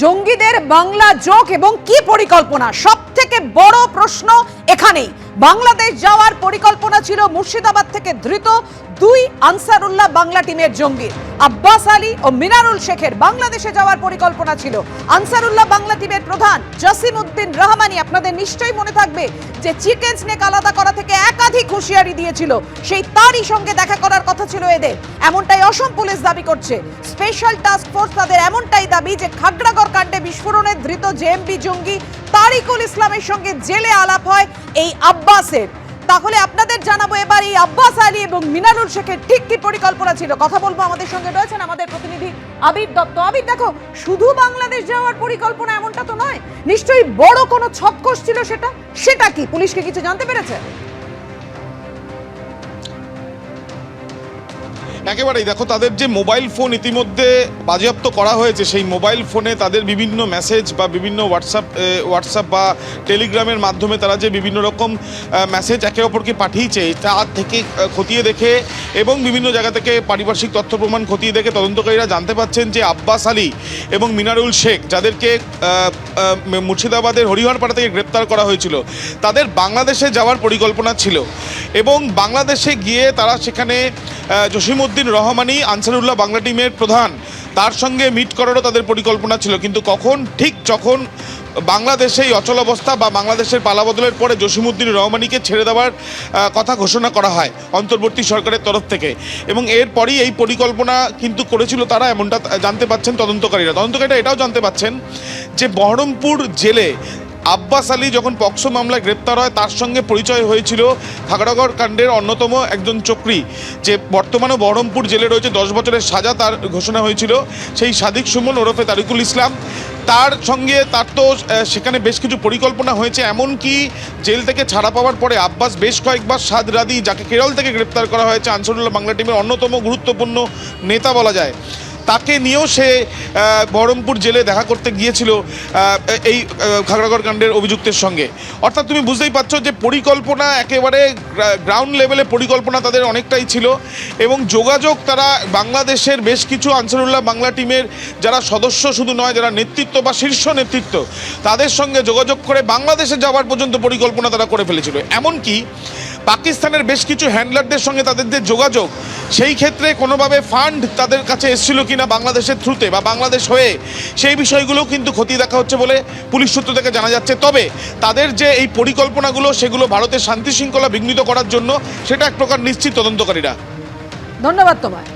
জঙ্গিদের বাংলা যোগ এবং কি পরিকল্পনা, সবথেকে বড় প্রশ্ন এখানেই। বাংলাদেশ যাওয়ার পরিকল্পনা ছিল মুর্শিদাবাদ থেকে ধৃত দুই আনসারুল্লাহ বাংলা টিমের জঙ্গি আব্বাস আলী ও মিনারুল শেখের বাংলাদেশে যাওয়ার পরিকল্পনা ছিল। আনসারুল্লাহ বাংলা টিমের প্রধান জসিম উদ্দিন রহমানি, আপনাদের নিশ্চয়ই মনে থাকবে যে চিকেন স্নেক আলাদা করা থেকে একাধিক হুঁশিয়ারি দিয়েছিল, সেই তারই সঙ্গে দেখা করার কথা ছিল এদের, এমনটাই অসম পুলিশ দাবি করছে। স্পেশাল টাস্ক ফোর্স তাদের এমনটাই দাবি যে খাগড়াগড় কাণ্ডে বিস্ফোরণে ধৃত জেএমবি জঙ্গি তারিকুল ইসলামের সঙ্গে জেলে আলাপ হয় এই আব্বাসের। তাহলে আপনাদের জানাবো এবার এই আব্বাস আলী এবং মিনারুল শেখের ঠিক কি পরিকল্পনা ছিল। কথা বলবো, আমাদের সঙ্গে রয়েছেন আমাদের প্রতিনিধি আবির দত্ত। আবির, দেখো, শুধু বাংলাদেশ যাওয়ার পরিকল্পনা এমনটা তো নয়, নিশ্চয়ই বড় কোনো ছক্কস ছিল। সেটা কি, পুলিশকে কিছু জানতে পেরেছে? একেবারেই দেখো, তাদের যে মোবাইল ফোন ইতিমধ্যে বাজেয়াপ্ত করা হয়েছে, সেই মোবাইল ফোনে তাদের বিভিন্ন মেসেজ বা বিভিন্ন হোয়াটসঅ্যাপ বা টেলিগ্রামের মাধ্যমে তারা যে বিভিন্ন রকম মেসেজ একে অপরকে পাঠিয়েছে, তার থেকে খতিয়ে দেখে এবং বিভিন্ন জায়গা থেকে পারিপার্শ্বিক তথ্য প্রমাণ খতিয়ে দেখে তদন্তকারীরা জানতে পারছেন যে আব্বাস আলী এবং মিনারুল শেখ, যাদেরকে মুর্শিদাবাদের হরিহরপাড়া থেকে গ্রেপ্তার করা হয়েছিল, তাদের বাংলাদেশে যাওয়ার পরিকল্পনা ছিল এবং বাংলাদেশে গিয়ে তারা সেখানে জসিম উদ্দিন রহমানি, আনসারুল্লাহ বাংলা টিমের প্রধান, তার সঙ্গে মিট করারও তাদের পরিকল্পনা ছিল। কিন্তু যখন বাংলাদেশে অচল অবস্থা বা বাংলাদেশের পালাবদলের পরে জসিমউদ্দিন রহমানিকে ছেড়ে দেওয়ার কথা ঘোষণা করা হয় অন্তর্বর্তী সরকারের তরফ থেকে, এবং এরপরই এই পরিকল্পনা কিন্তু করেছিল তারা, এমনটা জানতে পাচ্ছেন তদন্তকারীরা এটাও জানতে পাচ্ছেন যে বহরমপুর জেলে আব্বাস আলী যখন পক্সো মামলায় গ্রেপ্তার হয়, তার সঙ্গে পরিচয় হয়েছিল খাগড়াগড় কাণ্ডের অন্যতম একজন চক্রী, যে বর্তমানে বহরমপুর জেলে রয়েছে, 10 বছরের সাজা তার ঘোষণা হয়েছিল, সেই সাদিক সুমন ওরফে তারিকুল ইসলাম। তার সঙ্গে তার তো সেখানে বেশ কিছু পরিকল্পনা হয়েছে, এমনকি জেল থেকে ছাড়া পাওয়ার পরে আব্বাস বেশ কয়েকবার সাদ রাদি, যাকে কেরল থেকে গ্রেপ্তার করা হয়েছে, আনসারুল্লাহ বাংলা টিমের অন্যতম গুরুত্বপূর্ণ নেতা বলা যায়, তাকে নিয়েও সে বহরমপুর জেলে দেখা করতে গিয়েছিল এই খাগড়াগড় কাণ্ডের অভিযুক্তের সঙ্গে। অর্থাৎ তুমি বুঝতেই পারছো যে পরিকল্পনা একেবারে গ্রাউন্ড লেভেলে পরিকল্পনা তাদের অনেকটাই ছিল, এবং যোগাযোগ তারা বাংলাদেশের বেশ কিছু আনসারুল্লাহ বাংলা টিমের যারা সদস্য শুধু নয়, যারা নেতৃত্ব বা শীর্ষ নেতৃত্ব, তাদের সঙ্গে যোগাযোগ করে বাংলাদেশে যাওয়ার পর্যন্ত পরিকল্পনা তারা করে ফেলেছিল। এমনকি পাকিস্তানের বেশ কিছু হ্যান্ডলারদের সঙ্গে তাদের যে যোগাযোগ, সেই ক্ষেত্রে কোনোভাবে ফান্ড তাদের কাছে এসেছিল কিনা বাংলাদেশের থ্রুতে বা বাংলাদেশ হয়ে, সেই বিষয়গুলো কিন্তু খতিয়ে দেখা হচ্ছে বলে পুলিশ সূত্র থেকে জানা যাচ্ছে। তবে তাদের যে এই পরিকল্পনাগুলো, সেগুলো ভারতের শান্তি শৃঙ্খলা বিঘ্নিত করার জন্য, সেটা এক প্রকার নিশ্চিত তদন্তকারীরা। ধন্যবাদ তোমায়।